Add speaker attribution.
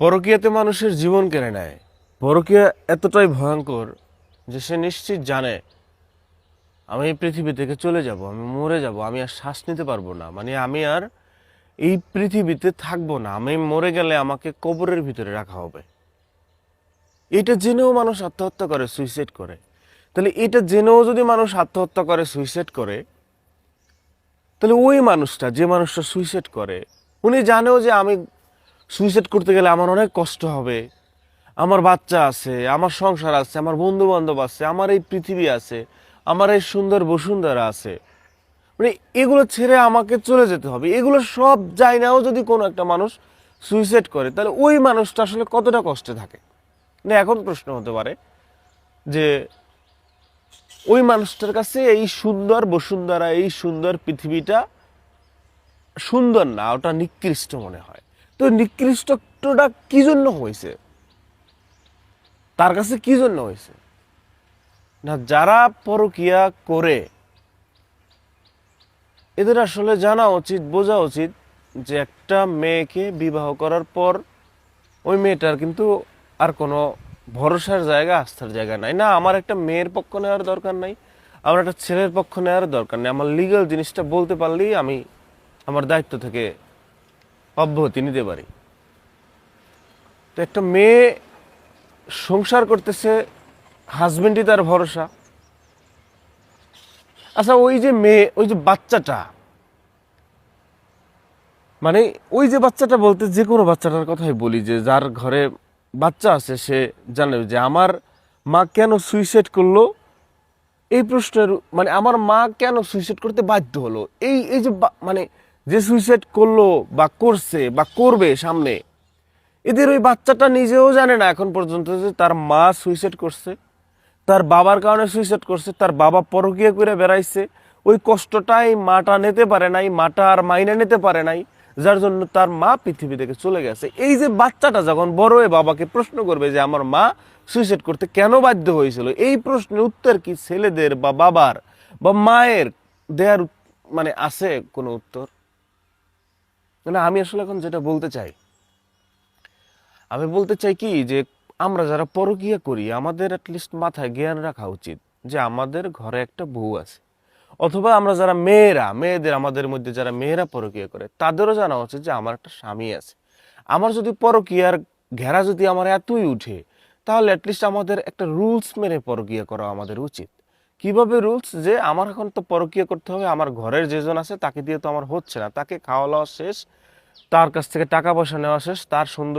Speaker 1: পরকীয়াতে মানুষের জীবন কেড়ে নেয়। পরকীয়া এতটাই ভয়ঙ্কর যে সে নিশ্চিত জানে আমি এই পৃথিবী থেকে চলে যাব, আমি মরে যাব, আমি আর শ্বাস নিতে পারবো না, মানে আমি আর এই পৃথিবীতে থাকবো না, আমি মরে গেলে আমাকে কবরের ভিতরে রাখা হবে। এটা জেনেও মানুষ আত্মহত্যা করে, সুইসাইড করে। তাহলে এটা জেনেও যদি মানুষ আত্মহত্যা করে, সুইসাইড করে, তাহলে ওই মানুষটা, যে মানুষটা সুইসাইড করে, উনি জানেও যে আমি সুইসাইড করতে গেলে আমার অনেক কষ্ট হবে, আমার বাচ্চা আছে, আমার সংসার আছে, আমার বন্ধু বান্ধব আছে, আমার এই পৃথিবী আছে, আমার এই সুন্দর বসুন্ধরা আছে, মানে এগুলো ছেড়ে আমাকে চলে যেতে হবে, এগুলো সব যায় নাও যদি কোনো একটা মানুষ সুইসাইড করে, তাহলে ওই মানুষটা আসলে কতটা কষ্টে থাকে। না, এখন প্রশ্ন হতে পারে যে ওই মানুষটার কাছে এই সুন্দর বসুন্ধরা, এই সুন্দর পৃথিবীটা সুন্দর না, ওটা নিকৃষ্ট মনে হয়। তো নিকৃষ্টটা কি জন্য হয়েছে, তার কাছে কি জন্য হয়েছে? না, যারা পরকীয়া করে এদের আসলে জানা উচিত, বোঝা উচিত যে একটা মেয়েকে বিবাহ করার পর ওই মেয়েটার কিন্তু আর কোনো ভরসার জায়গা, আস্থার জায়গা নাই। না, আমার একটা মেয়ের পক্ষ নেওয়ার দরকার নাই, আমার একটা ছেলের পক্ষ নেওয়ার দরকার নেই, আমার লিগ্যাল জিনিসটা বলতে পারলেই আমি আমার দায়িত্ব থেকে অব্যাহতি নিতে পারি। তো একটা মেয়ে সংসার করতেছে, হাজবেন্ডই তার ভরসা। আচ্ছা, ওই যে মেয়ে, ওই যে বাচ্চাটা, মানে ওই যে বাচ্চাটা বলতে যে কোনো বাচ্চাটার কথাই বলি, যে যার ঘরে বাচ্চা আছে সে জানে যে আমার মা কেন সুইসাইড করলো। এই প্রশ্নের মানে আমার মা কেন সুইসাইড করতে বাধ্য হলো, এই এই যে মানে যে সুইসাইড করলো বা করছে বা করবে সামনে, এদের ওই বাচ্চাটা নিজেও জানে না এখন পর্যন্ত যে তার মা সুইসাইড করছে, তার বাবার কারণে সুইসাইড করছে, তার বাবা পরকীয়া করে বেড়াইছে, ওই কষ্টটাই মাটা নিতে পারে নাই, মাটা আর মাইনে নিতে পারে নাই, যার জন্য তার মা পৃথিবী থেকে চলে গেছে। এই যে বাচ্চাটা যখন বড় হয়ে বাবাকে প্রশ্ন করবে যে আমার মা সুইসাইড করতে কেন বাধ্য হয়েছিল, এই প্রশ্নের উত্তর কি ছেলেদের বা বাবার বা মায়ের দেয়ার মানে আছে কোনো উত্তর? মানে আমি আসলে এখন যেটা বলতে চাই, আমি বলতে চাই কি, যে আমরা যারা পরকীয়া করি আমাদের অ্যাটলিস্ট মাথায় জ্ঞান রাখা উচিত যে আমাদের ঘরে একটা বউ আছে। অথবা আমরা যারা মেয়েরা, মেয়েদের আমাদের মধ্যে যারা মেয়েরা পরকীয়া করে তাদেরও জানা উচিত যে আমার একটা স্বামী আছে। আমার যদি পরকীয়ার ঘেরা যদি আমার এতই উঠে, তাহলে অ্যাটলিস্ট আমাদের একটা রুলস মেনে পরকীয়া করা আমাদের উচিত। কিভাবে রুলস? যে আমার এখন তো পরকীয়া করতে হবে, আমার ঘরের যেজন আছে তাকে দিয়ে তো আমার হচ্ছে না, তাকে খাওয়া দাওয়া শেষ, তার কাছ থেকে টাকা পয়সা নেওয়া শেষ, তার সৌন্দর্য